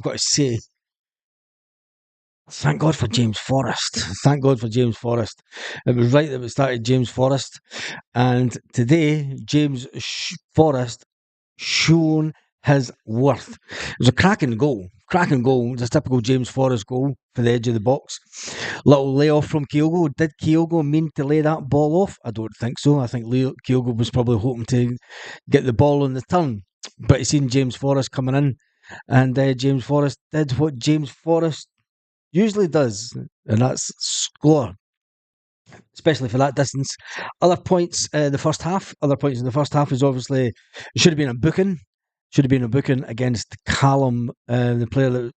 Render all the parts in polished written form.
I've got to say, thank God for James Forrest. Thank God for James Forrest. It was right that we started James Forrest. And today, Forrest shown his worth. It was a cracking goal. Cracking goal. It was a typical James Forrest goal for the edge of the box. Little layoff from Kyogo. Did Kyogo mean to lay that ball off? I don't think so. I think Kyogo was probably hoping to get the ball on the turn. But he seen James Forrest coming in, and James Forrest did what James Forrest usually does, and that's score, especially for that distance. Other points, the first half. Other points in the first half is obviously it should have been a booking. Should have been a booking against Callum, the player that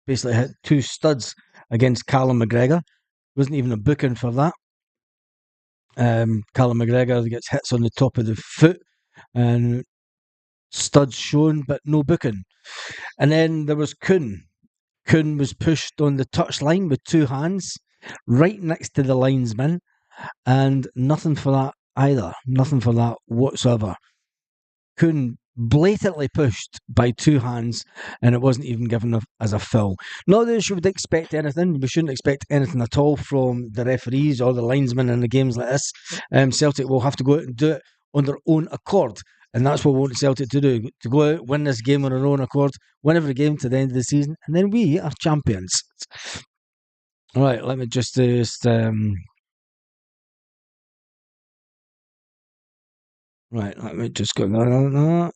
basically hit two studs against Callum McGregor. Wasn't even a booking for that. Callum McGregor gets hits on the top of the foot and studs shown, but no booking. And then there was Kuhn. Kuhn was pushed on the touchline with two hands, right next to the linesman, and nothing for that either. Nothing for that whatsoever. Kuhn blatantly pushed by two hands, and it wasn't even given as a foul. Not that you would expect anything. We shouldn't expect anything at all from the referees or the linesmen in the games like this. Celtic will have to go out and do it on their own accord. And that's what we want Celtic to do, to go out, win this game on our own accord, win every game to the end of the season, and then we are champions. All right, let me just right, let me just go. No.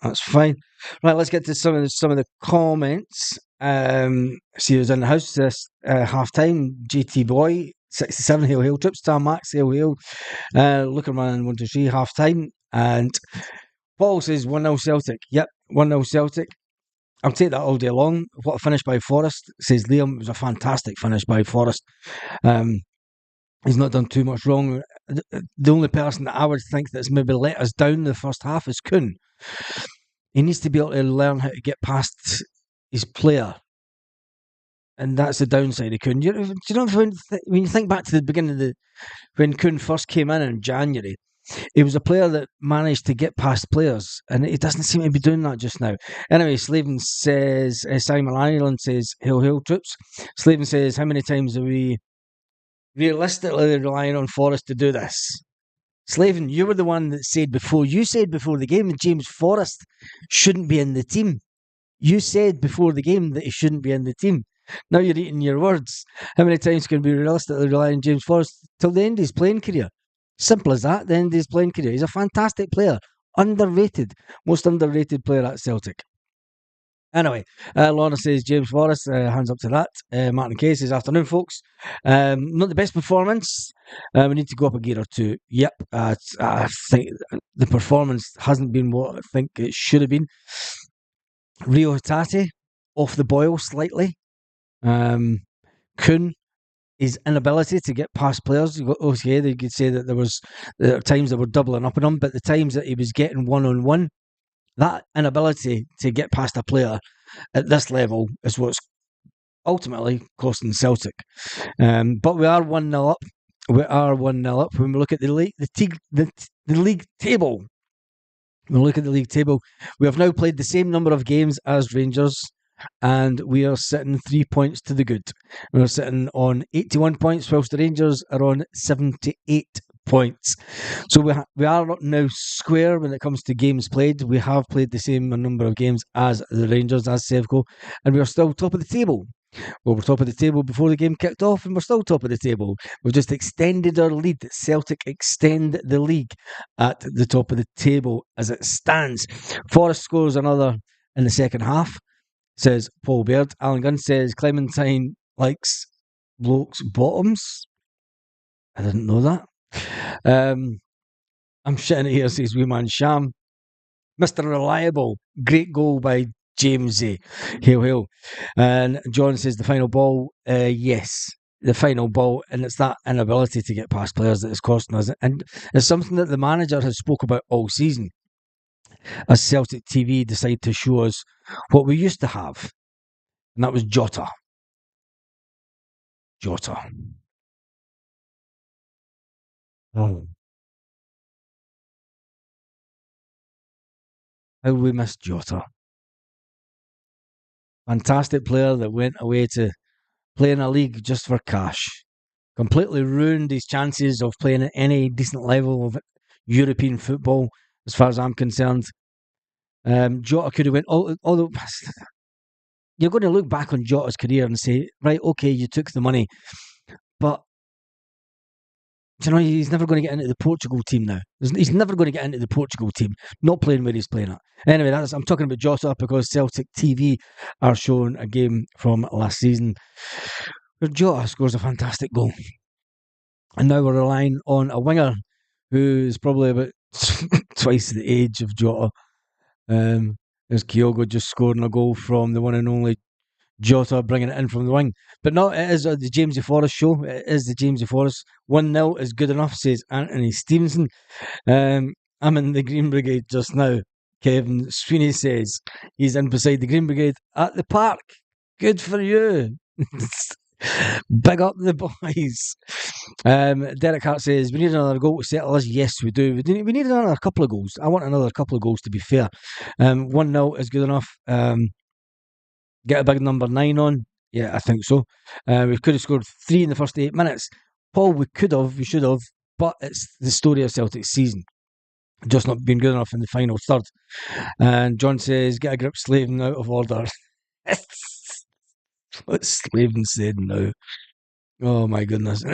That's fine. Right, let's get to some of the comments. See who's in the house this half time. GT Boy 67 Hail Trips. Star Max Hail. Lookerman 123 half time. And Paul says 1-0 Celtic. Yep, 1-0 Celtic. I'll take that all day long. What a finish by Forrest, says Liam. It was a fantastic finish by Forrest. He's not done too much wrong. The only person that I would think that's maybe let us down the first half is Kuhn. He needs to be able to learn how to get past his player. And that's the downside of Kuhn. Do you know when you think back to the beginning of when Kuhn first came in January, he was a player that managed to get past players, and he doesn't seem to be doing that just now. Anyway, Slaven says, Simon Ireland says, hail troops. Slaven says, how many times are we realistically relying on Forrest to do this? Slaven, you were the one that said before the game that James Forrest shouldn't be in the team. You said before the game that he shouldn't be in the team. Now you're eating your words. How many times can we realistically rely on James Forrest till the end of his playing career? Simple as that, the end of his playing career. He's a fantastic player. Underrated. Most underrated player at Celtic. Anyway, Lorna says James Forrest, hands up to that. Martin Kay says, afternoon, folks. Not the best performance. We need to go up a gear or two. Yep, I think the performance hasn't been what I think it should have been. Rio Hatate, off the boil slightly. Kuhn, his inability to get past players. Okay, they could say that there were times that were doubling up on him, but the times that he was getting one-on-one, that inability to get past a player at this level is what's ultimately costing Celtic. But we are 1-0 up. We are 1-0 up. When we look at the league table, we have now played the same number of games as Rangers, and we are sitting 3 points to the good. We're sitting on 81 points, whilst the Rangers are on 78 points. So we are now square when it comes to games played. We have played the same number of games as the Rangers, as Sevco, and we are still top of the table. Well, we're top of the table before the game kicked off, and we're still top of the table. We've just extended our lead. Celtic extend the league at the top of the table as it stands. Forrest scores another in the second half, says Paul Baird. Alan Gunn says Clementine likes blokes' bottoms. I didn't know that. I'm shitting it here, says Wee Man Sham. Mr. Reliable, great goal by Jamesy. Hail. And John says the final ball, yes, the final ball, and it's that inability to get past players that is costing us. And it's something that the manager has spoke about all season. As Celtic TV decide to show us what we used to have, and that was Jota. Oh. How we missed Jota. Fantastic player that went away to play in a league just for cash. Completely ruined his chances of playing at any decent level of European football, as far as I'm concerned. Jota could have went. Although you're going to look back on Jota's career and say, right, okay, you took the money, but he's never going to get into the Portugal team now. He's never going to get into the Portugal team, not playing where he's playing at. Anyway, I'm talking about Jota because Celtic TV are showing a game from last season where Jota scores a fantastic goal. And now we're relying on a winger who's probably about twice the age of Jota. There's Kyogo just scoring a goal from the one and only Jota, bringing it in from the wing. But no, it is the Jamesy Forrest show. It is the Jamesy Forrest. 1-0 is good enough, says Anthony Stevenson. I'm in the Green Brigade just now. Kevin Sweeney says he's in beside the Green Brigade at the park. Good for you. Big up the boys. Derek Hart says, we need another goal to settle us. Yes, we do. We need another couple of goals. I want another couple of goals, to be fair. 1-0 is good enough. Get a big number 9 on. Yeah, I think so. We could have scored 3 in the first 8 minutes. Paul, we should have, but it's the story of Celtic's season. Just not been good enough in the final third. And John says, get a grip, Slaven out of order. What Slaven said now. Oh my goodness.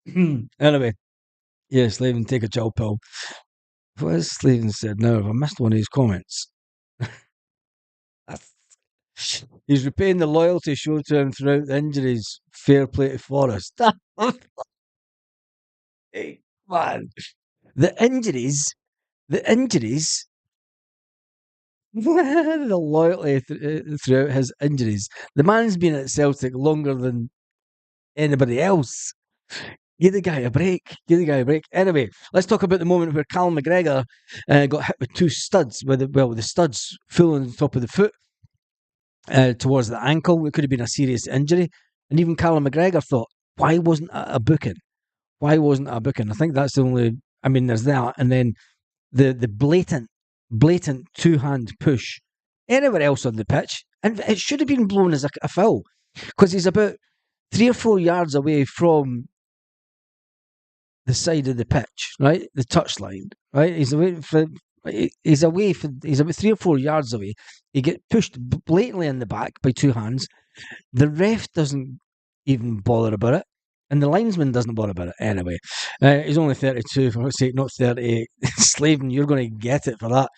Anyway, yeah, Slaven, take a chill pill. What has Slaven said now? Have I missed one of his comments? He's repaying the loyalty shown to him throughout the injuries. Fair play to Forrest. Hey, man. The injuries, the loyalty throughout his injuries. The man's been at Celtic longer than anybody else. Give the guy a break. Anyway, let's talk about the moment where Callum McGregor got hit with 2 studs, with the studs full on the top of the foot towards the ankle. It could have been a serious injury. And even Callum McGregor thought, why wasn't it a booking? I think that's the only. I mean, there's that, and then the blatant 2-hand push anywhere else on the pitch, and it should have been blown as a foul because he's about 3 or 4 yards away from the side of the pitch, right, the touchline, right. He's about 3 or 4 yards away. He gets pushed blatantly in the back by 2 hands. The ref doesn't even bother about it. And the linesman doesn't bother about it anyway. He's only 32, for God's sake, not 38. Slaven, you're going to get it for that.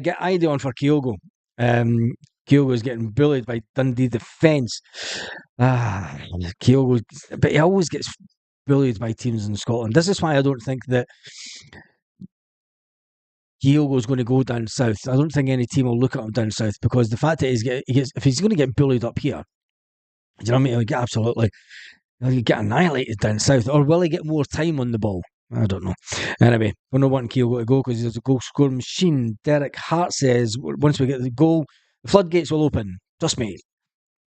Get ID on for Kyogo. Kyogo's getting bullied by Dundee defence. Kyogo, but he always gets bullied by teams in Scotland. This is why I don't think that Kyogo's going to go down south. I don't think any team will look at him down south because the fact that if he's going to get bullied up here, do you know what I mean? He'll get absolutely. Will he get annihilated down south, or will he get more time on the ball? I don't know. Anyway, we're not wanting Kyogo to go because he's a goal scoring machine. Derek Hart says once we get the goal, the floodgates will open. Trust me.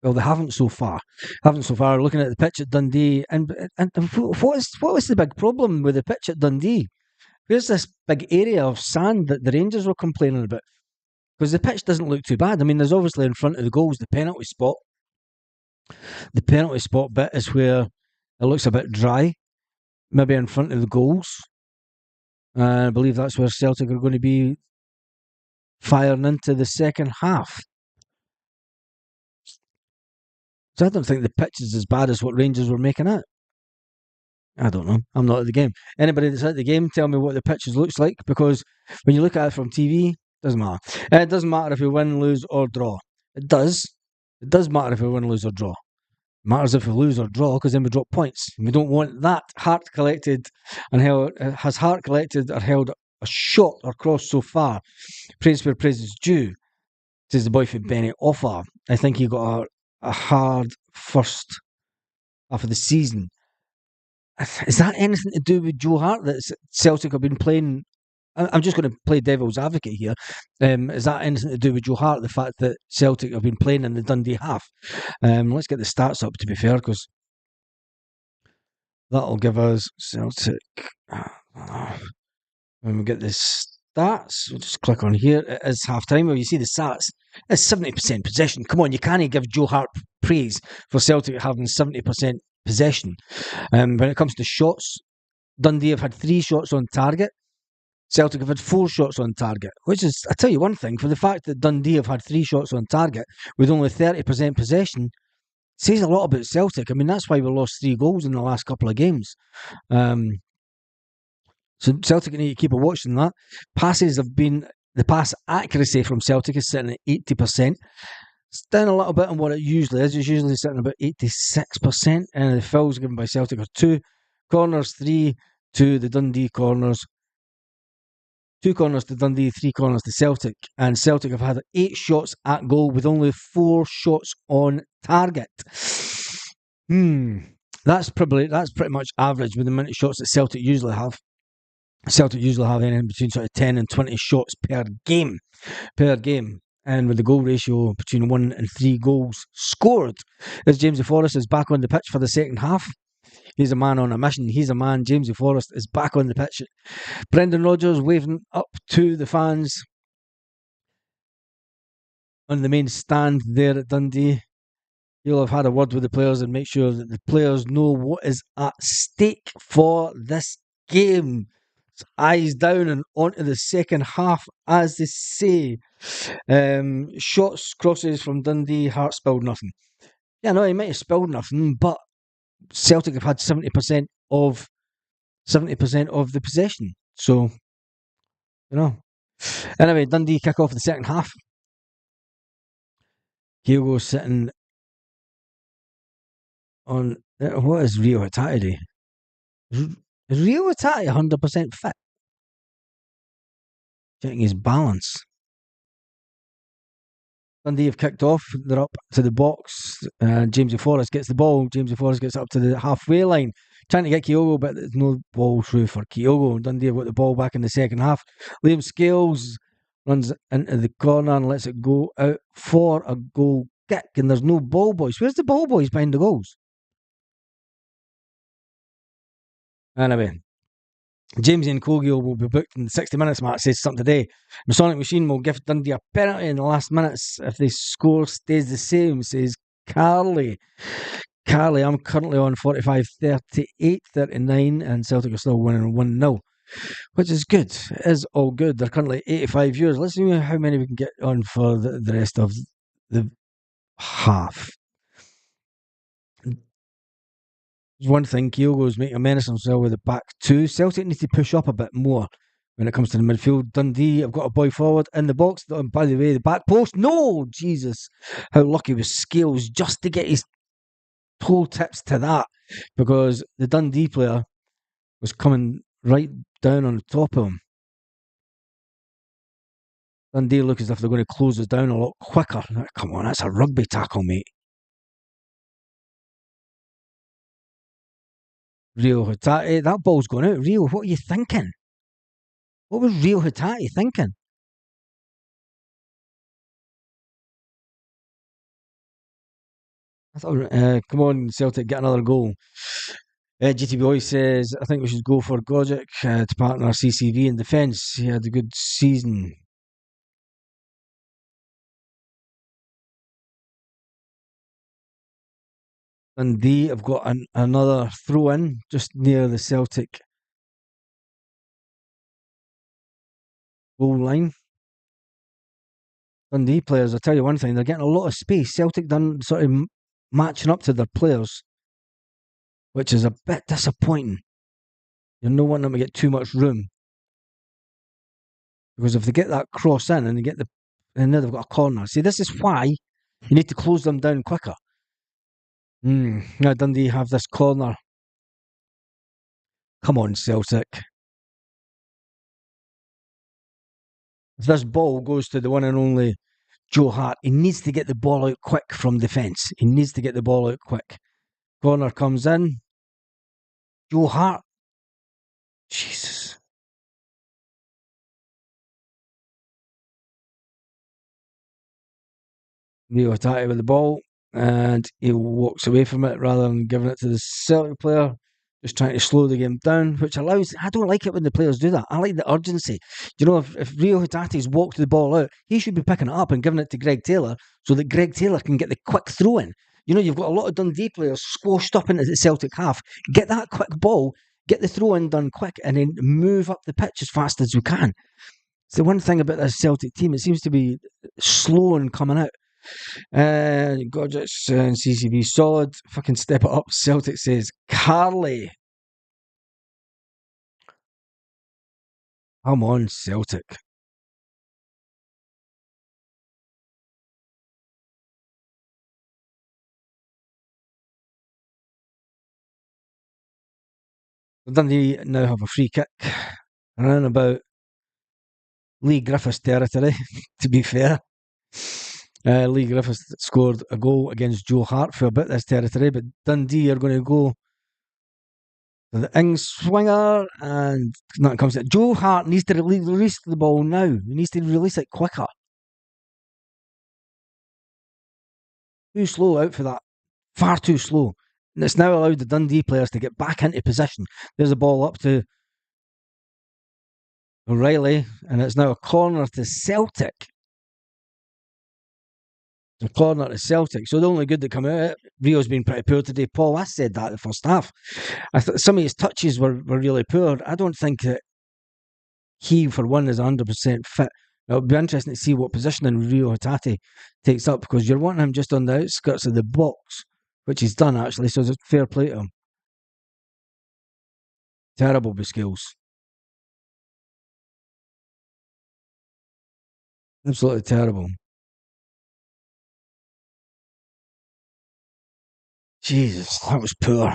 Well, they haven't so far. Looking at the pitch at Dundee, and what was the big problem with the pitch at Dundee? Where's this big area of sand that the Rangers were complaining about? Because the pitch doesn't look too bad. I mean, there's obviously in front of the goals the penalty spot. The penalty spot bit is where it looks a bit dry, maybe in front of the goals. I believe that's where Celtic are going to be firing into the second half. So I don't think the pitch is as bad as what Rangers were making out. I don't know. I'm not at the game. Anybody that's at the game, tell me what the pitch looks like, because when you look at it from TV, it doesn't matter. It doesn't matter if you win, lose, or draw. It does. It does matter if you win, lose, or draw. Matters if we lose or draw, because then we drop points. We don't want that. Heart collected or held a shot or cross so far. Praise where praise is due, says the boy from Benny Offa. I think he got a hard first half of the season. Is that anything to do with Joe Hart that Celtic have been playing? I'm just going to play devil's advocate here. Is that anything to do with Joe Hart, the fact that Celtic have been playing in the Dundee half? Let's get the stats up, to be fair, because that'll give us Celtic. When we get this stats. We'll just click on here. It is half time. Well, you see the stats. It's 70% possession. Come on, you can't give Joe Hart praise for Celtic having 70% possession. When it comes to shots, Dundee have had 3 shots on target. Celtic have had 4 shots on target, which is, I tell you one thing, for the fact that Dundee have had 3 shots on target with only 30% possession, says a lot about Celtic. I mean, that's why we lost 3 goals in the last couple of games. So Celtic need to keep a watch on that. Passes have been, the pass accuracy from Celtic is sitting at 80%. It's down a little bit on what it usually is. It's usually sitting about 86%. And the fouls given by Celtic are 2. Corners 3 to the Dundee corners. 2 corners to Dundee, 3 corners to Celtic. And Celtic have had 8 shots at goal with only 4 shots on target. That's pretty much average with the amount of shots that Celtic usually have. Celtic usually have anything between sort of 10 and 20 shots per game. And with the goal ratio between 1 and 3 goals scored. As Jamesy Forrest is back on the pitch for the second half. He's a man on a mission. He's a man. Jamesy Forrest is back on the pitch. Brendan Rodgers waving up to the fans on the main stand there at Dundee. He'll have had a word with the players and make sure that the players know what is at stake for this game. Eyes down and onto the second half, as they say. Shots, crosses from Dundee. Hart spilled nothing. Yeah, no, he might have spilled nothing, but Celtic have had 70% of the possession. So, Anyway, Dundee kick off the second half. Kyogo sitting on, what is Rio Hatate do? Is Rio Hatate 100% fit? Checking his balance. Dundee have kicked off. They're up to the box. Jamesy Forrest gets the ball. Jamesy Forrest gets up to the halfway line. Trying to get Kyogo, but there's no ball through for Kyogo. Dundee have got the ball back in the second half. Liam Scales runs into the corner and lets it go out for a goal kick. And there's no ball boys. Where's the ball boys behind the goals? Anyway, Jamesy and Kyogo will be booked in the 60 minutes mark, says something today. The Sonic Machine will give Dundee a penalty in the last minutes if the score stays the same, says Carly. Carly, I'm currently on 45, 38, 39, and Celtic are still winning 1-0, which is good. It is all good. They're currently 85 viewers. Let's see how many we can get on for the rest of the half. One thing, Kyogo's making a menace of himself with the back 2. Celtic needs to push up a bit more when it comes to the midfield. Dundee have got a boy forward in the box. And by the way, the back post. No! Jesus. How lucky was Scales just to get his toe tips to that, because the Dundee player was coming right down on the top of him. Dundee look as if they're going to close us down a lot quicker. Come on, that's a rugby tackle, mate. Rio Hatate, that ball's going out. Rio, what are you thinking? What was Rio Hatate thinking? I thought, come on, Celtic, get another goal. GT Boy says, I think we should go for Gogic to partner CCV in defence. He had a good season. Dundee have got another throw in just near the Celtic goal line. Dundee players, I'll tell you one thing, they're getting a lot of space. Celtic done sort of matching up to their players, which is a bit disappointing. You're not wanting them to get too much room, because if they get that cross in and and now they've got a corner. See, this is why you need to close them down quicker. Now Dundee have this corner. Come on, Celtic. If this ball goes to the one and only Joe Hart, he needs to get the ball out quick from defence. He needs to get the ball out quick. Corner comes in. Joe Hart. Jesus. Rio Hatate with the ball, and he walks away from it rather than giving it to the Celtic player. just trying to slow the game down, which allows. I don't like it when the players do that. I like the urgency. You know, if Rio Hitate's walked the ball out, he should be picking it up and giving it to Greg Taylor so that Greg Taylor can get the quick throw in. You know, you've got a lot of Dundee players squashed up into the Celtic half. Get that quick ball, get the throw in done quick, and then move up the pitch as fast as we can. It's the one thing about this Celtic team. It seems to be slow in coming out. Godrich and CCB solid. Fucking step it up. Celtic says Carly. Come on, Celtic. Dundee now have a free kick around about Lee Griffiths territory, to be fair. Lee Griffiths scored a goal against Joe Hart for a bit this territory, but Dundee are going to go to the ing swinger, and nothing comes to it. Joe Hart needs to release the ball now. He needs to release it quicker. Too slow out for that. Far too slow. And it's now allowed the Dundee players to get back into position. There's a ball up to O'Reilly, and it's now a corner to Celtic. It's a corner to Celtic. So the only good that come out of it, Rio's been pretty poor today. Paul, I said that in the first half. I thought some of his touches were really poor. I don't think that he, for one, is 100% fit. It'll be interesting to see what positioning Rio Hatate takes up, because you're wanting him just on the outskirts of the box, which he's done actually, so it's fair play to him. Terrible with skills. Absolutely terrible. Jesus, that was poor.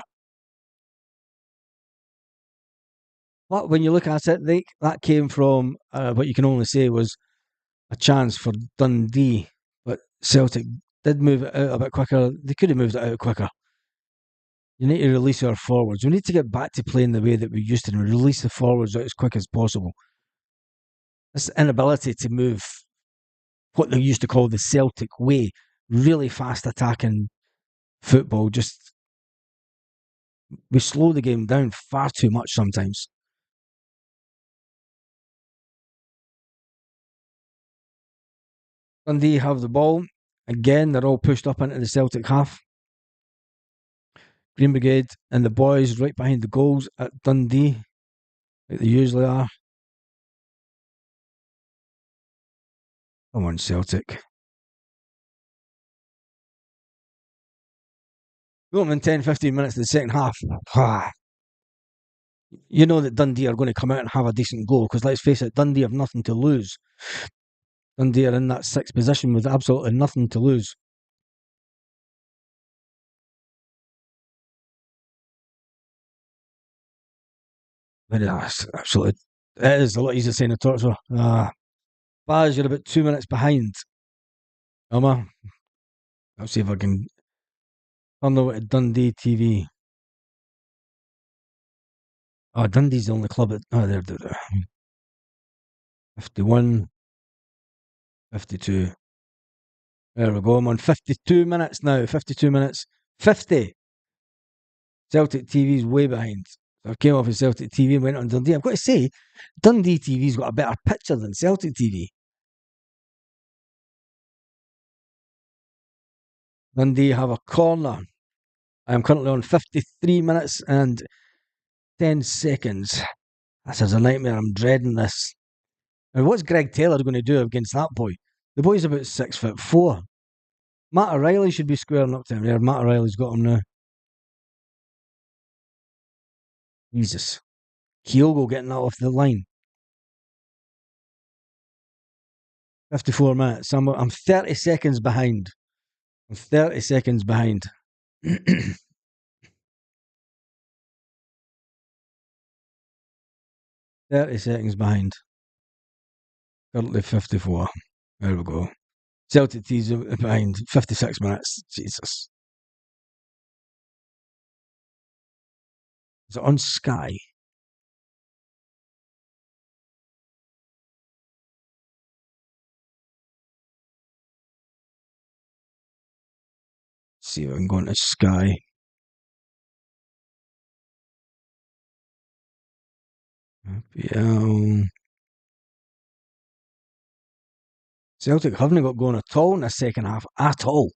But when you look at it, that came from what you can only say was a chance for Dundee, but Celtic did move it out a bit quicker. They could have moved it out quicker. You need to release our forwards. We need to get back to playing the way that we used to, and release the forwards out as quick as possible. This inability to move what they used to call the Celtic way, really fast attacking football, just we slow the game down far too much sometimes. Dundee have the ball. Again, they're all pushed up into the Celtic half. Green Brigade and the boys right behind the goals at Dundee, like they usually are. Come on, Celtic. Go in 10, 15 minutes of the second half. You know that Dundee are going to come out and have a decent goal, because let's face it, Dundee have nothing to lose. Dundee are in that sixth position with absolutely nothing to lose. But absolutely, it is a lot easier saying the torture. Baz, you're about 2 minutes behind. Emma, I'll see if I can turn over to Dundee TV. Oh, Dundee's the only club that. Oh, there. 51, 52. There we go. I'm on 52 minutes now. 52 minutes. 50. Celtic TV's way behind. So I came off of Celtic TV and went on Dundee. I've got to say, Dundee TV's got a better picture than Celtic TV. Dundee have a corner. I am currently on 53 minutes and 10 seconds. This is a nightmare. I'm dreading this. And what's Greg Taylor going to do against that boy? The boy's about 6'4". Matt O'Reilly should be squaring up to him. Yeah, Matt O'Reilly's got him now. Jesus. Kyogo getting that off the line. 54 minutes. I'm 30 seconds behind. I'm 30 seconds behind. 30 seconds behind. Currently 54. There we go. Celtic T's behind 56 minutes. Jesus. Is it on Sky? Let's see if I can go into Sky. Yeah. Celtic haven't got going at all in the second half at all.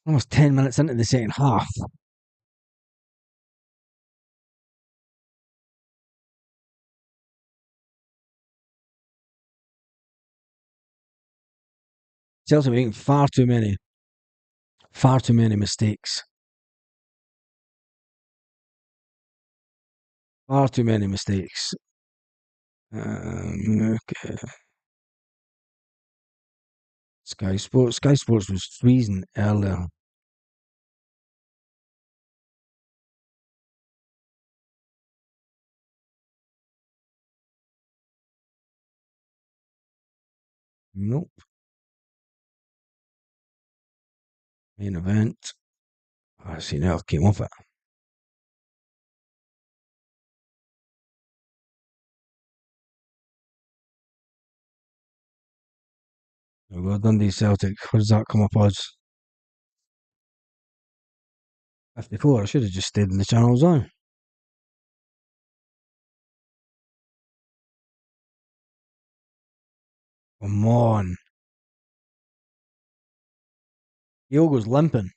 Almost 10 minutes into the second half. Celtic making far too many mistakes. Far too many mistakes. Okay. Sky Sports. Sky Sports was freezing earlier. Nope. Main event. I see now came off it. There we go, Dundee Celtic. What does that come up as? 54. I should have just stayed in the channels on. Come on. Diogo's limping.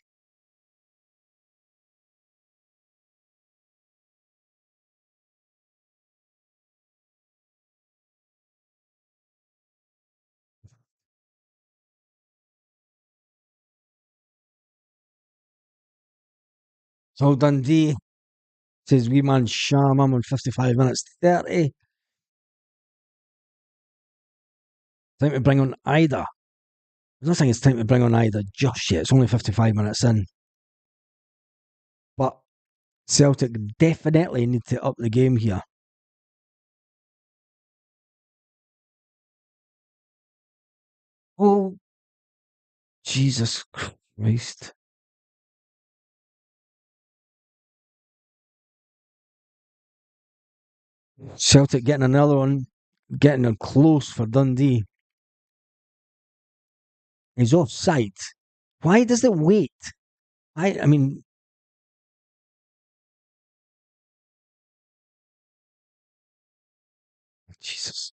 So Dundee says we man Sham. I'm on 55 minutes 30. Time to bring on Ida. I don't think it's time to bring on Ida just yet. It's only 55 minutes in. But Celtic definitely need to up the game here. Oh, Jesus Christ. Celtic getting another one, getting a close for Dundee. He's offside. Why does it wait? I mean, Jesus.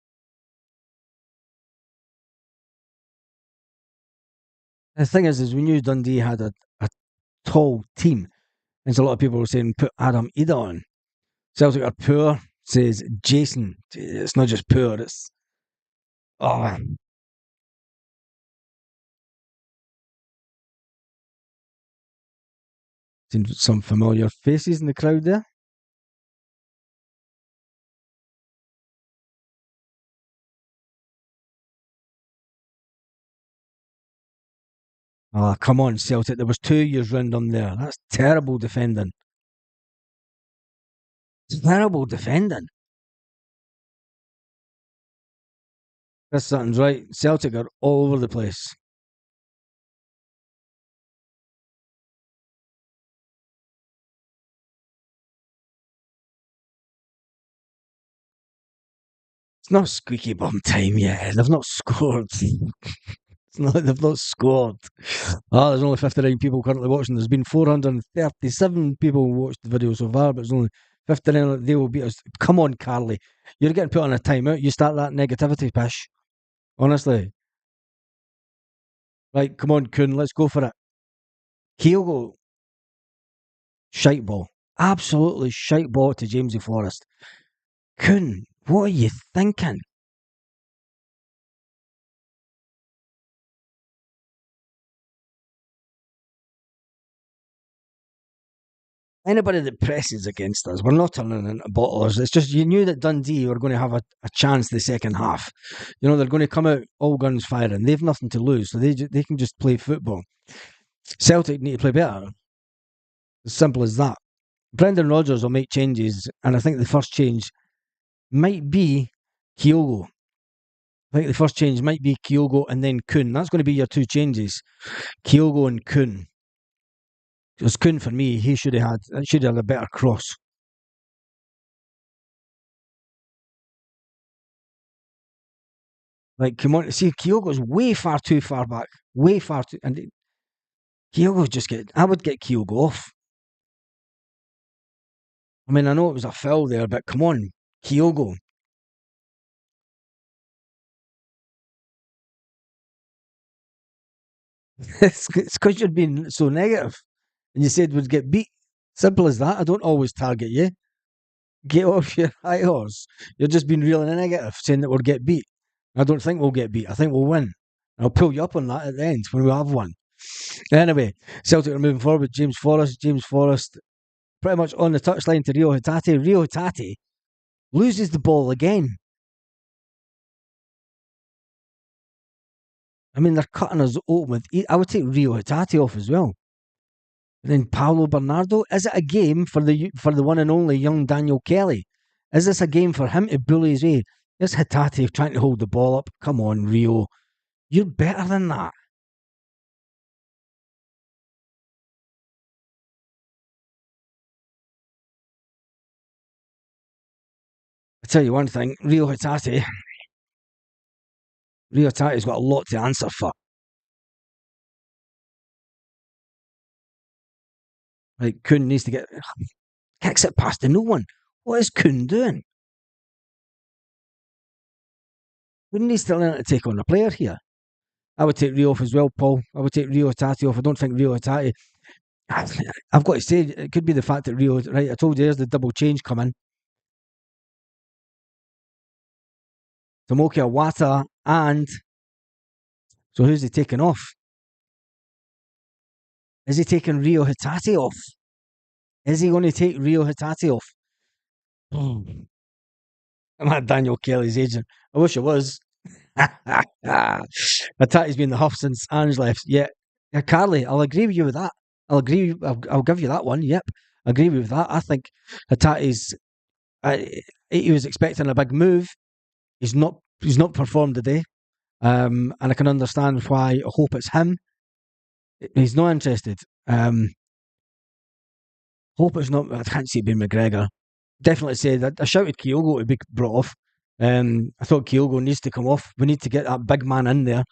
The thing is we knew Dundee had a tall team. There's a lot of people were saying put Adam Ida on. Celtic are poor, says Jason. It's not just poor, it's oh, seen some familiar faces in the crowd there. Oh, come on, Celtic. There was 2 years round them there. That's terrible defending. Terrible defending. Chris Sutton's right. Celtic are all over the place. It's not squeaky bum time yet. They've not scored. It's not, they've not scored. Oh, there's only 59 people currently watching. There's been 437 people who watched the video so far, but there's only 59. They will beat us. Come on, Carly. You're getting put on a timeout. You start that negativity pish. Honestly. Right, come on, Kuhn. Let's go for it. Kyogo, shite ball. Absolutely shite ball to Jamesy Forrest. Kuhn, what are you thinking? Anybody that presses against us, we're not turning into bottlers. It's just you knew that Dundee were going to have a chance the second half. You know, they're going to come out all guns firing. They've nothing to lose, so they can just play football. Celtic need to play better. As simple as that. Brendan Rodgers will make changes, and I think the first change might be Kyogo. I think the first change might be Kyogo and then Kuhn. That's going to be your two changes. Kyogo and Kuhn. Because Kuhn, for me, he should have had a better cross. Like, come on, see, Kyogo's way far too far back, way far too, and Kyogo I would get Kyogo off. I mean, I know it was a foul there, but come on, Kyogo. It's because you're being so negative, and you said we'd get beat. Simple as that. I don't always target you. Get off your high horse. You're just being really negative, saying that we'll get beat. I don't think we'll get beat. I think we'll win. I'll pull you up on that at the end when we have one. Anyway, Celtic are moving forward. James Forrest. James Forrest pretty much on the touchline to Rio Hatate. Rio Hatate loses the ball again. I mean, they're cutting us open with. I would take Rio Hatate off as well. And then Paulo Bernardo. Is it a game for the one and only young Daniel Kelly? Is this a game for him to bully his way? There's Hatate trying to hold the ball up. Come on, Rio. You're better than that. I tell you one thing, Rio Hatate's got a lot to answer for. Like Kuhn needs to get kicks it past to no one. What is Kuhn doing? Kuhn needs to learn to take on a player here. I would take Rio off as well, Paul. I would take Rio Hatate off. I don't think Rio Hatate. I've got to say, it could be the fact that Rio. Right, I told you there's the double change coming. Tomoki Awata and so who's he taking off? Is he taking Rio Hatate off? Is he going to take Rio Hatate off? I'm at Daniel Kelly's agent. I wish I was. Hatate's been the huff since Ange left. Yeah, Carly, I'll agree with you with that. I'll agree. I'll give you that one. Yep, I agree with that. I think Hatate's. He was expecting a big move. He's not. He's not performed today. And I can understand why. I hope it's him. He's not interested. Hope it's not. I can't see it being McGregor. Definitely say that. I shouted Kyogo to be brought off. I thought Kyogo needs to come off. We need to get that big man in there.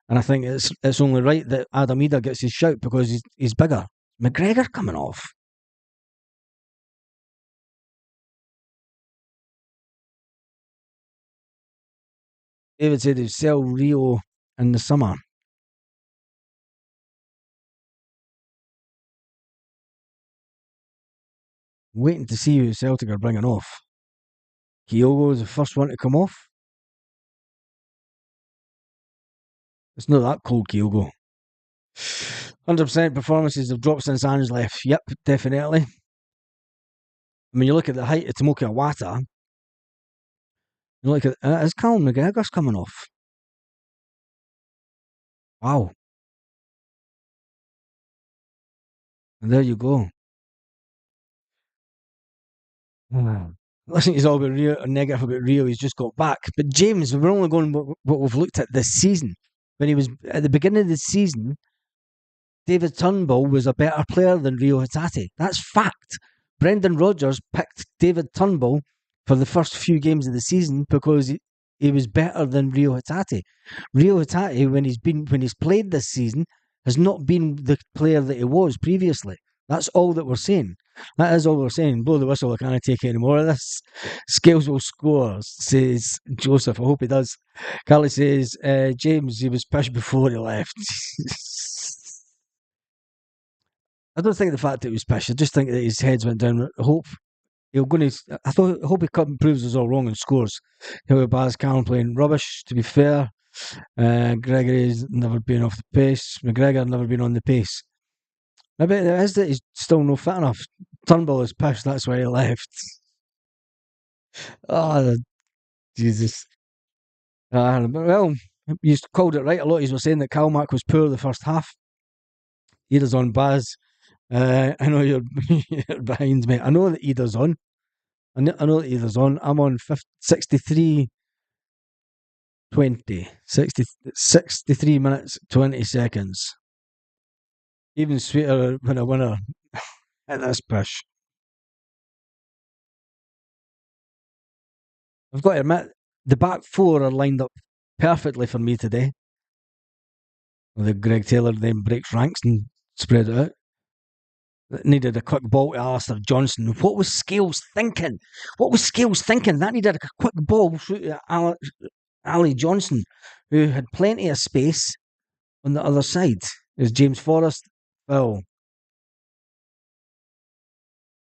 And I think it's only right that Adam Ida gets his shout because he's bigger. McGregor coming off. David said he'd sell Rio in the summer. Waiting to see who Celtic are bringing off. Kyogo is the first one to come off. It's not that cold, Kyogo. 100% performances have dropped since Ange left. Yep, definitely. I mean, you look at the height of Tomoki Awata. You look at is Callum McGregor's coming off? Wow. And there you go. Listen, he's all about Rio, negative about Rio. He's just got back. But James, we're only going what we've looked at this season. When he was at the beginning of the season, David Turnbull was a better player than Rio Hatate. That's fact. Brendan Rodgers picked David Turnbull for the first few games of the season because he was better than Rio Hatate. Rio Hatate, when he's played this season, has not been the player that he was previously. That's all that we're saying. That is all we're saying. Blow the whistle, I can't take any more of this. Scales will score, says Joseph. I hope he does. Carly says, James, he was pushed before he left. I don't think the fact that he was pushed, I just think that his heads went down. I hope he'll go to, I hope he proves us all wrong and scores. He'll have Baz Callan playing rubbish, to be fair. Gregory's never been off the pace. McGregor never been on the pace. Maybe it is that he's still not fit enough. Turnbull is pissed, that's why he left. Oh, Jesus. Well, you called it right a lot. You were saying that Calmac was poor the first half. Ida's on Baz. I know you're behind me. I know that Ida's on. I know that Ida's on. I'm on 63 20. 63 minutes, 20 seconds. Even sweeter when a winner at this push. I've got to admit, the back four are lined up perfectly for me today. The Greg Taylor then breaks ranks and spread it out. that needed a quick ball to Alistair Johnson. What was Scales thinking? What was Scales thinking? That needed a quick ball through to Ali Johnson, who had plenty of space on the other side. Is James Forrest? Oh,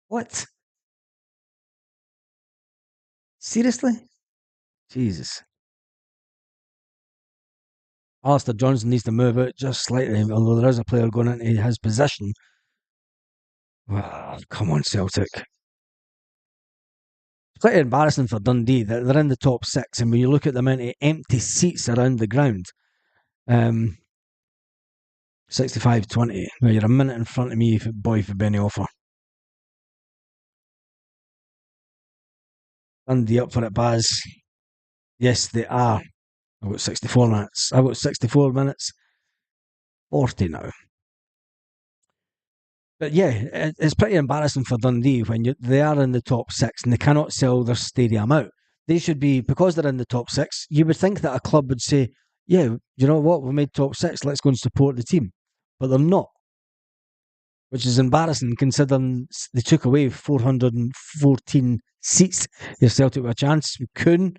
what? Seriously? Jesus. Alistair Johnson needs to move out just slightly, although there is a player going into his position. Oh, come on, Celtic. It's pretty embarrassing for Dundee. They're in the top six, and when you look at the amount of empty seats around the ground, 65-20. Now you're a minute in front of me, boy, for Benny Offer. Dundee up for it, Baz. Yes, they are. I've got 64 minutes. I've got 64 minutes. 40 now. But yeah, it's pretty embarrassing for Dundee when they are in the top six and they cannot sell their stadium out. They should be, because they're in the top six, you would think that a club would say, yeah, you know what, we made top six, let's go and support the team. But they're not, which is embarrassing considering they took away 414 seats. If Celtic were a chance, Kuhn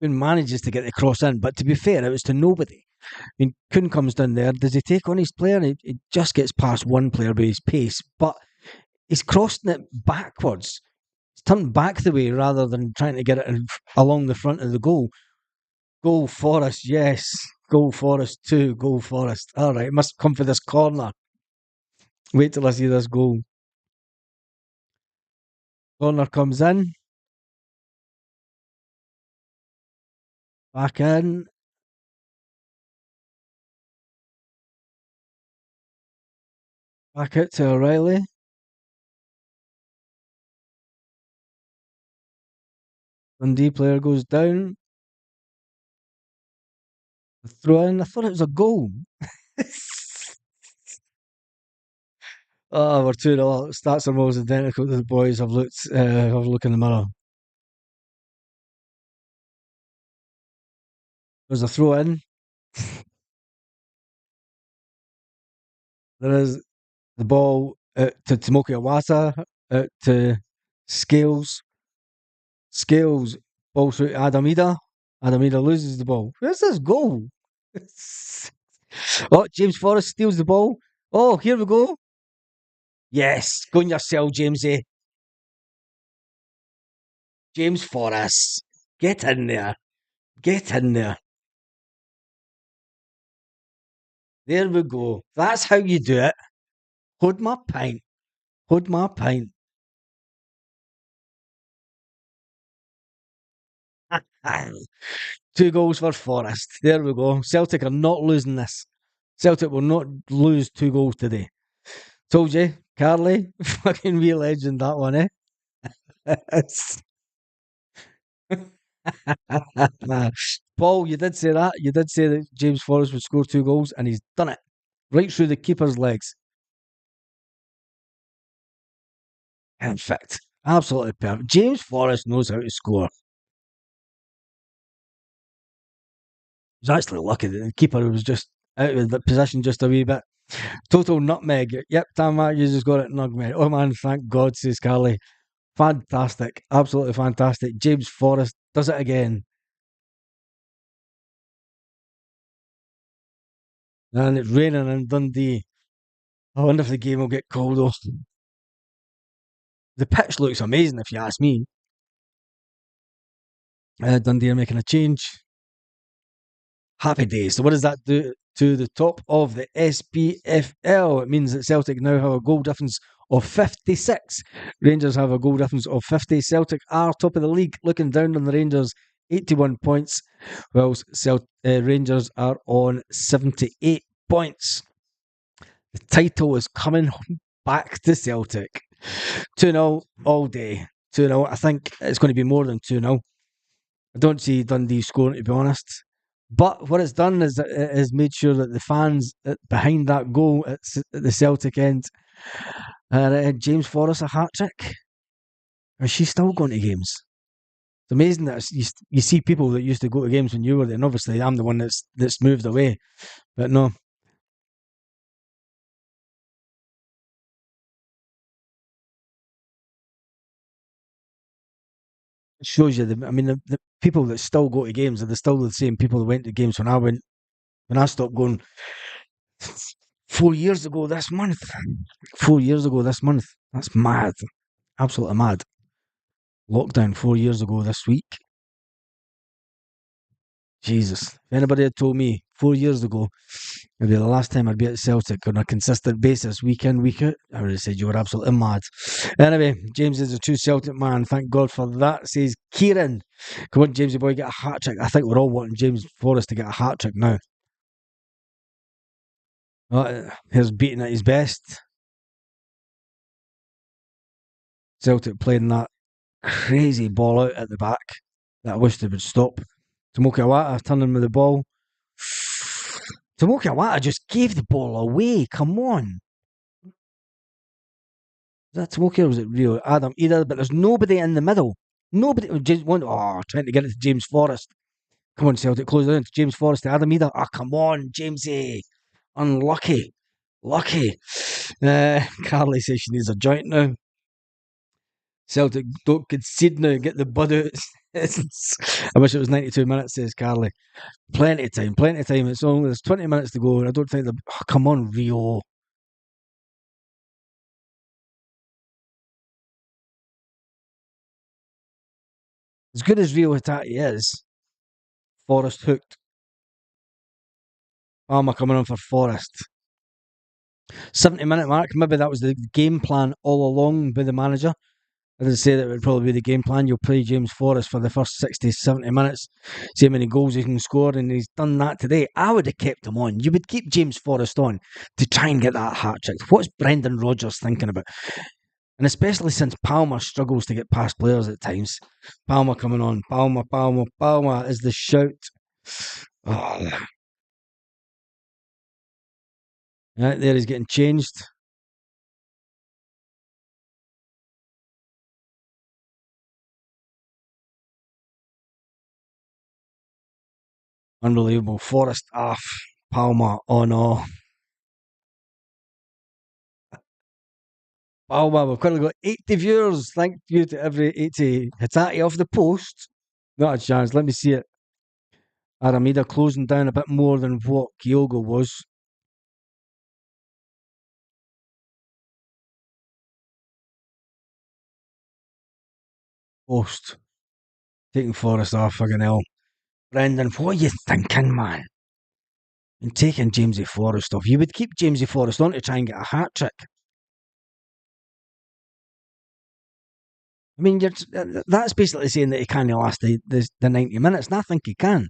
manages to get the cross in, but to be fair, it was to nobody. I mean, Kuhn comes down there. Does he take on his player? He just gets past one player with his pace, but he's crossing it backwards. He's turned back the way rather than trying to get it along the front of the goal. Goal Forrest, yes. Goal Forrest 2. Goal Forrest. All right, must come for this corner. Wait till I see this goal. Corner comes in. Back in. Back out to O'Reilly. Dundee player goes down. The throw in. I thought it was a goal. Oh, we're 2-0. Stats are almost identical to the boys. I've looked. Have a look in the mirror. There's a throw in. There is the ball to Tomoki Awata, out to Scales. Scales, ball through to Adamida. Adamida loses the ball. Where's this goal? Oh, James Forrest steals the ball. Oh, here we go. Yes, go on yourself, Jamesy. James Forrest. Get in there. Get in there. There we go. That's how you do it. Hold my pint. Hold my pint. 2 goals for Forrest. There we go. Celtic are not losing this. Celtic will not lose 2 goals today. Told you, Carly, fucking real legend that one, eh? Paul, you did say that. You did say that James Forrest would score 2 goals, and he's done it right through the keeper's legs. Perfect, absolutely perfect. James Forrest knows how to score. He's actually lucky that the keeper was just out of the position just a wee bit. Total nutmeg. Yep, Tam Matthews has got it nutmeg. Oh man, thank God, says Carly. Fantastic. Absolutely fantastic. James Forrest does it again. And it's raining in Dundee. I wonder if the game will get cold though. The pitch looks amazing if you ask me. Dundee are making a change. Happy days. So what does that do to the top of the SPFL? It means that Celtic now have a goal difference of 56. Rangers have a goal difference of 50. Celtic are top of the league, looking down on the Rangers, 81 points, whilst Rangers are on 78 points. The title is coming back to Celtic. 2-0 all day. 2-0. I think it's going to be more than 2-0. I don't see Dundee scoring, to be honest. But what it's done is it has made sure that the fans behind that goal at the Celtic end, James Forrest a hat trick. Is she still going to games? It's amazing that you see people that used to go to games when you were there. And obviously, I'm the one that's moved away. But no, shows you the people that still go to games are still the same people that went to games when I stopped going 4 years ago this month. 4 years ago this month. That's mad. Absolutely mad. Lockdown 4 years ago this week. Jesus. If anybody had told me 4 years ago it'd be the last time I'd be at Celtic on a consistent basis, week in, week out, I would have said you were absolutely mad. Anyway, James is a true Celtic man. Thank God for that, says Kieran. Come on, Jamesy boy, get a hat trick. I think we're all wanting James Forrest to get a hat trick now. Here's beating at his best. Celtic playing that crazy ball out at the back that I wish they would stop. Tomoki Awata turning with the ball. Tomoki Awata just gave the ball away. Come on. Is that Tomoki or was it Rio? Adam, either, but there's nobody in the middle. Nobody. Trying to get it to James Forrest. Come on, Celtic, close it down to James Forrest to Adam either. Come on, Jamesy. Unlucky. Lucky. Carly says she needs a joint now. Celtic don't concede now, get the bud out. I wish it was 92 minutes, says Carly. Plenty of time. There's 20 minutes to go, and I don't think come on, Rio. As good as Rio Hitati is, Forrest hooked. Palmer coming on for Forrest. 70-minute mark. Maybe that was the game plan all along by the manager. I didn't say that it would probably be the game plan. You'll play James Forrest for the first 60, 70 minutes, see how many goals he can score, and he's done that today. I would have kept him on. You would keep James Forrest on to try and get that hat trick. What's Brendan Rodgers thinking about? And especially since Palmer struggles to get past players at times. Palmer coming on. Palmer is the shout. Oh. Right there, he's getting changed. Unbelievable. Forrest off. Palmer. Oh no. Palmer, we've currently got 80 viewers. Thank you to every 80. Hitati off the post. Not a chance. Let me see it. Aramida closing down a bit more than what Kyogo was. Post. Taking Forrest off, fucking hell. Brendan, what are you thinking, man? And taking Jamesy Forrest off. You would keep Jamesy Forrest on to try and get a hat trick. I mean, that's basically saying that he can't last the 90 minutes, and I think he can.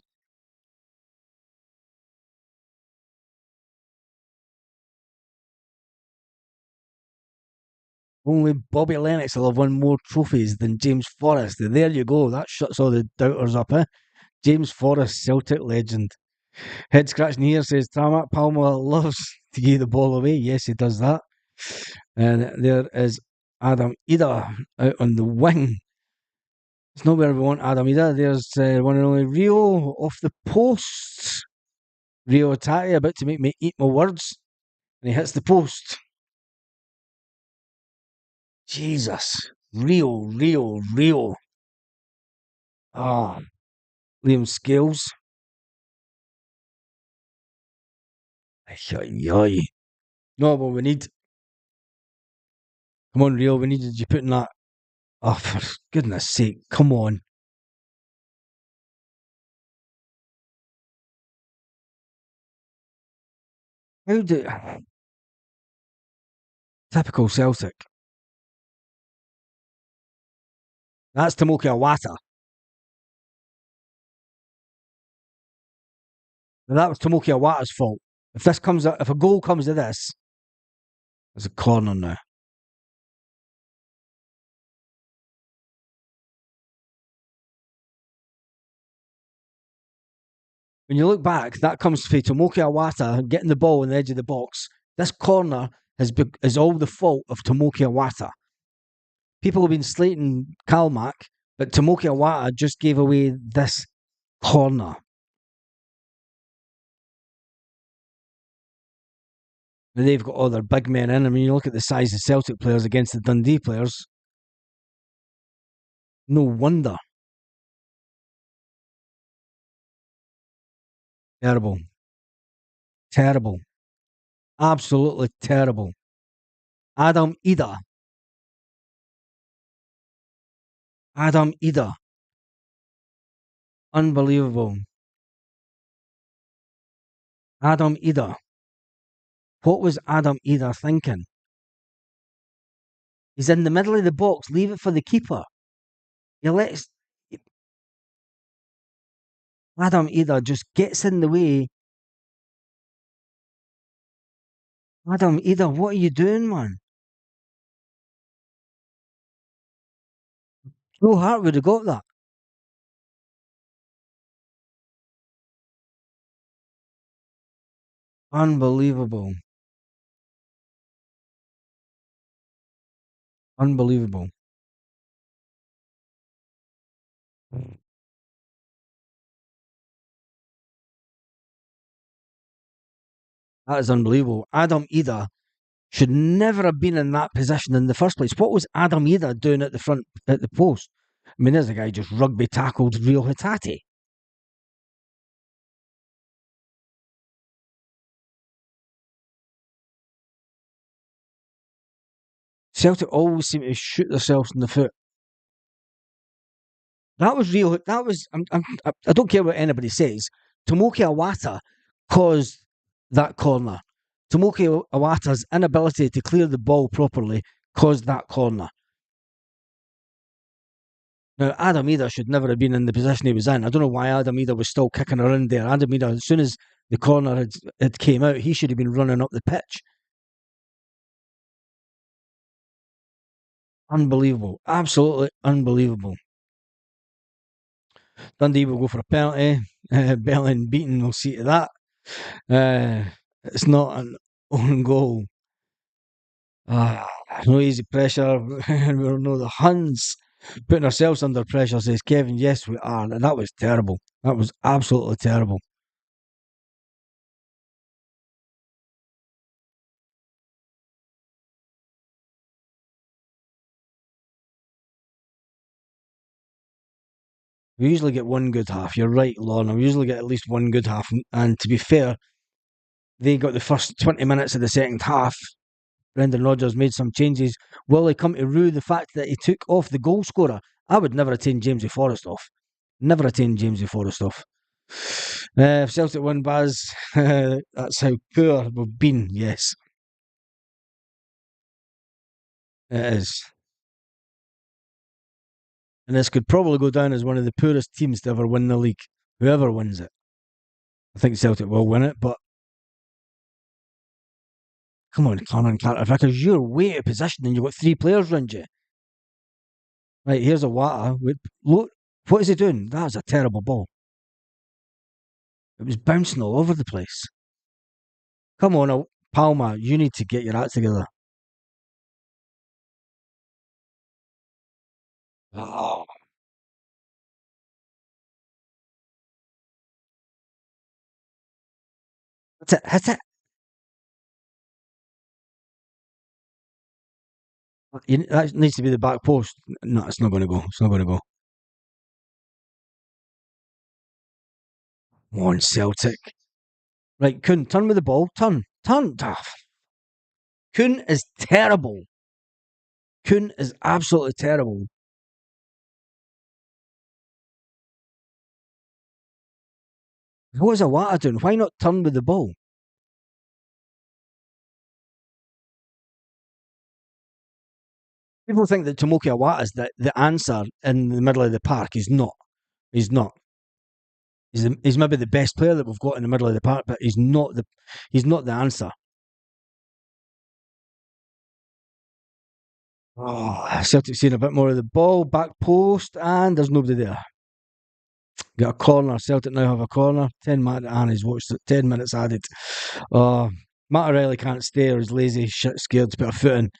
Only Bobby Lennox will have won more trophies than James Forrest. There you go. That shuts all the doubters up, eh? James Forrest, Celtic legend. Head scratching here says Tarmac Palmer loves to give the ball away. Yes, he does that. And there is Adam Ida out on the wing. It's not where we want Adam Ida. There's one and only Rio off the post. Rio Tati about to make me eat my words. And he hits the post. Jesus. Rio. Ah. Liam Scales. No, but we need. Come on, Rio. We needed you putting that. Oh, for goodness sake. Come on. How do. Typical Celtic. That's Tomoki Awata. Now, that was Tomoki Awata's fault. If a goal comes of this, it's a corner now. When you look back, that comes for Tomoki Awata getting the ball on the edge of the box. This corner is all the fault of Tomoki Awata. People have been slating Kalmak, but Tomoki Awata just gave away this corner. And they've got all their big men in. I mean, you look at the size of Celtic players against the Dundee players. No wonder. Terrible. Terrible. Absolutely terrible. Adam Ida. Adam Ida. Unbelievable. Adam Ida. What was Adam Ida thinking? He's in the middle of the box. Leave it for the keeper. You let Adam Ida just gets in the way. Adam Ida, what are you doing, man? Joe Hart would have got that. Unbelievable. Unbelievable. That is unbelievable. Adam Ida should never have been in that position in the first place. What was Adam Ida doing at the front at the post? I mean, there's a guy just rugby tackled Rio Hitati. Celtic always seem to shoot themselves in the foot. That was real. That was. I don't care what anybody says. Tomoki Awata caused that corner. Tomoki Awata's inability to clear the ball properly caused that corner. Now, Adam Ida should never have been in the position he was in. I don't know why Adam Ida was still kicking around there. Adam Ida, as soon as the corner had came out, he should have been running up the pitch. Unbelievable. Absolutely unbelievable. Dundee will go for a penalty. Bellin beaten, we'll see to that. It's not an own goal. Ah, no easy pressure. We're no the Huns putting ourselves under pressure, says Kevin. Yes, we are. And that was terrible. That was absolutely terrible. We usually get one good half. You're right, Lorna. We usually get at least one good half. And to be fair, they got the first 20 minutes of the second half. Brendan Rodgers made some changes. Will he come to rue the fact that he took off the goal scorer? I would never attain Jamesy Forrest off. Never attain Jamesy Forrest off. If Celtic win, Baz, that's how poor we've been. Yes, it is. And this could probably go down as one of the poorest teams to ever win the league. Whoever wins it. I think Celtic will win it, but come on, Cameron Carter Vickers, you're way out of position and you've got three players around you. Right, here's a Wata. Look, what is he doing? That was a terrible ball. It was bouncing all over the place. Come on, Palmer, you need to get your act together. Oh, that's it. Hit it. That needs to be the back post. No, it's not going to go. It's not going to go. Come on, Celtic. Right, Kuhn, turn with the ball. Turn. Turn. Kuhn is terrible. Kuhn is absolutely terrible. What is Awata doing? Why not turn with the ball? People think that Tomoki Awata is the answer in the middle of the park. He's not. He's not. He's maybe the best player that we've got in the middle of the park, but he's not the answer. Oh, Celtic seeing a bit more of the ball, back post, and there's nobody there. Got a corner. Celtic now have a corner. 10 minutes, and he's watched it. 10 minutes added. Oh, Matt O'Reilly can't stay or he's lazy, shit, scared to put a foot in.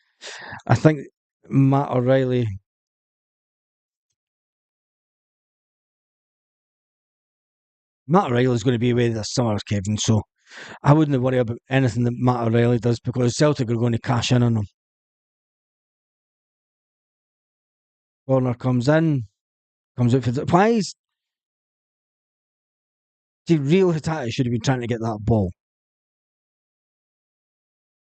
I think Matt O'Reilly. Matt O'Reilly's going to be away this summer, Kevin. So I wouldn't worry about anything that Matt O'Reilly does because Celtic are going to cash in on him. Corner comes in, comes out for the. Why is See, Rio Hatate should have been trying to get that ball.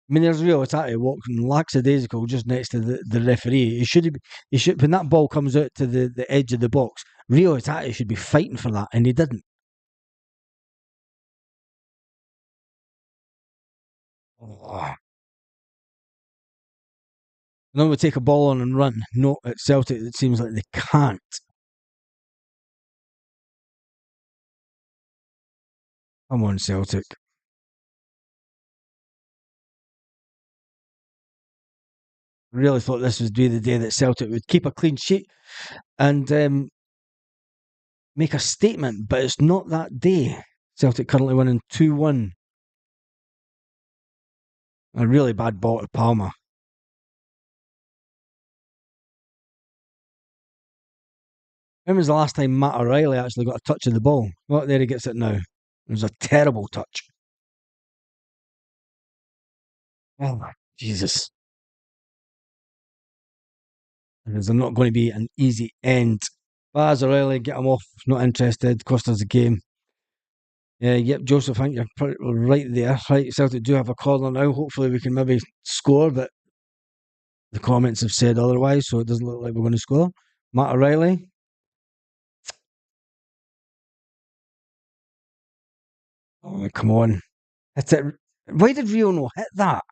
I mean, there's Rio Hatate walking lackadaisical just next to the referee. He should, when that ball comes out to the edge of the box, Rio Hatate should be fighting for that, and he didn't. Oh. And then we take a ball on and run. No, at Celtic, it seems like they can't. Come on, Celtic. Really thought this would be the day that Celtic would keep a clean sheet and make a statement, but it's not that day. Celtic currently winning 2-1. A really bad ball to Palmer. When was the last time Matt O'Reilly actually got a touch of the ball? Well, there he gets it now. It was a terrible touch. Oh, Jesus. There's not going to be an easy end. Baz O'Reilly, get him off. Not interested. Cost us the game. Yeah, yep, Joseph, I think you're right there. Right, Celtic do have a corner now. Hopefully, we can maybe score, but the comments have said otherwise, so it doesn't look like we're going to score. Matt O'Reilly. Oh, come on. Hit it. Why did Rio not hit that?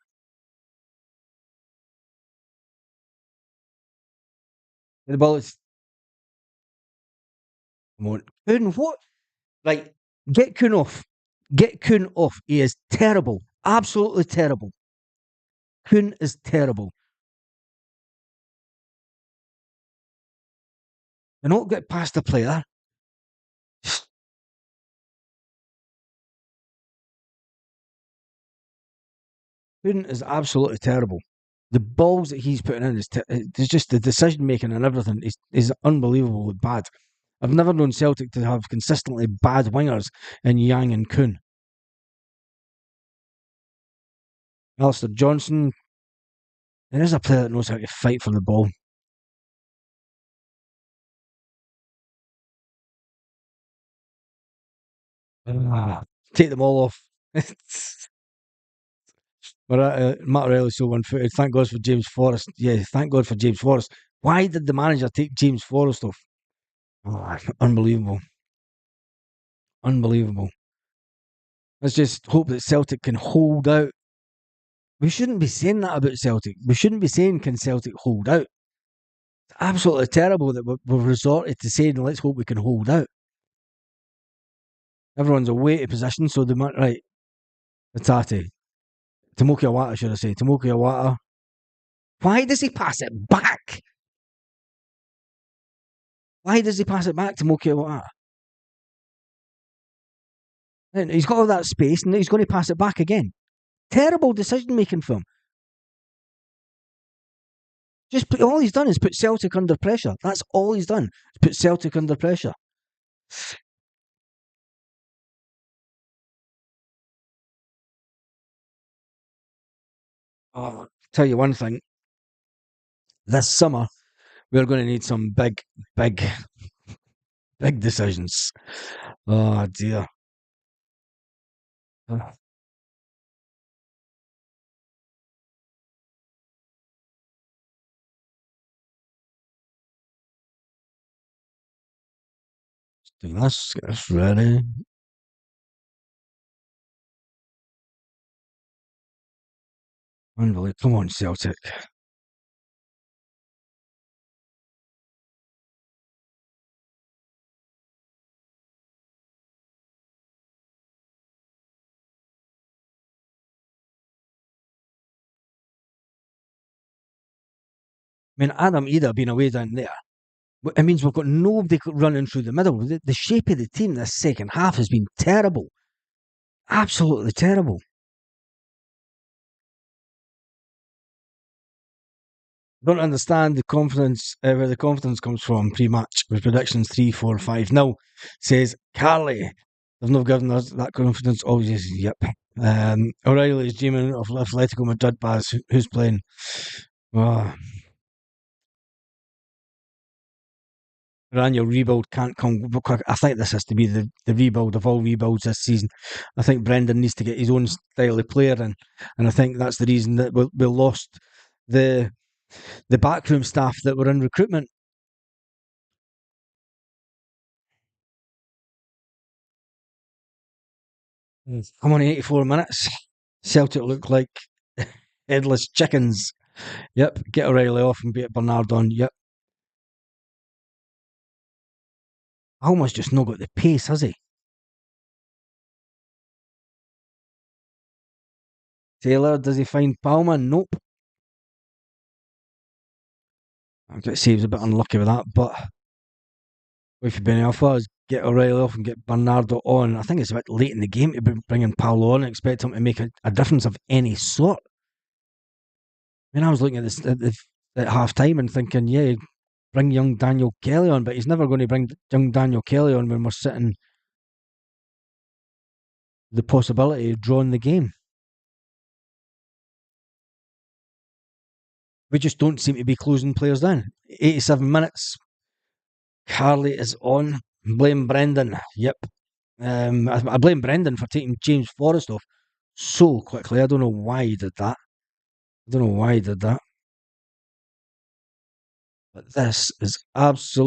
The ball is. Come on. Kuhn, what? Right, get Kuhn off. Get Kuhn off. He is terrible. Absolutely terrible. Kuhn is terrible. Do not get past the player. Kuhn is absolutely terrible. The balls that he's putting in is just the decision making and everything is unbelievably bad. I've never known Celtic to have consistently bad wingers in Yang and Kuhn. Alistair Johnson, there is a player that knows how to fight for the ball. Take them all off. But Matt Riley's so one-footed. Thank God for James Forrest. Yeah, thank God for James Forrest. Why did the manager take James Forrest off? Oh, unbelievable. Unbelievable. Let's just hope that Celtic can hold out. We shouldn't be saying that about Celtic. We shouldn't be saying, can Celtic hold out? It's absolutely terrible that we've resorted to saying, let's hope we can hold out. Everyone's away to position, so they might, right, Hatate. Tomoki Awata, should I say. Tomoki Awata. Why does he pass it back? Why does he pass it back to Tomoki Awata? And he's got all that space, and he's going to pass it back again. Terrible decision making from him. All he's done is put Celtic under pressure. That's all he's done. Put Celtic under pressure. Oh, tell you one thing. This summer, we're going to need some big, big decisions. Oh dear. Let's do this. Get this ready. Unbelievable. Come on, Celtic. I mean, Adam Ida being away down there. It means we've got nobody running through the middle. The shape of the team this second half has been terrible. Absolutely terrible. Don't understand the confidence, where the confidence comes from pre-match with predictions 3-4-5. No, says Carly. They've not given us that confidence. Obviously, yep. O'Reilly's dreaming of Atletico Madrid. Baz, who's playing? Oh, Your annual rebuild can't come quick. I think this has to be the rebuild of all rebuilds this season. I think Brendan needs to get his own style of player in, and I think that's the reason that we lost the backroom staff that were in recruitment. Come on, 84 minutes. Celtic look like headless chickens. Yep, get O'Reilly off and beat Bernard on. Yep. Almost just not got the pace, has he? Taylor, does he find Palmer? Nope. I get saves a bit unlucky with that, but if you've been alpha, is get O'Reilly off and get Bernardo on. I think it's a bit late in the game to be bringing Paolo on and expect him to make a difference of any sort. I mean, I was looking at this at half time and thinking, yeah, bring young Daniel Kelly on, but he's never going to bring young Daniel Kelly on when we're sitting the possibility of drawing the game. We just don't seem to be closing players down. 87 minutes. Carly is on. Blame Brendan. Yep. I blame Brendan for taking James Forrest off so quickly. I don't know why he did that. I don't know why he did that. But this is absolute.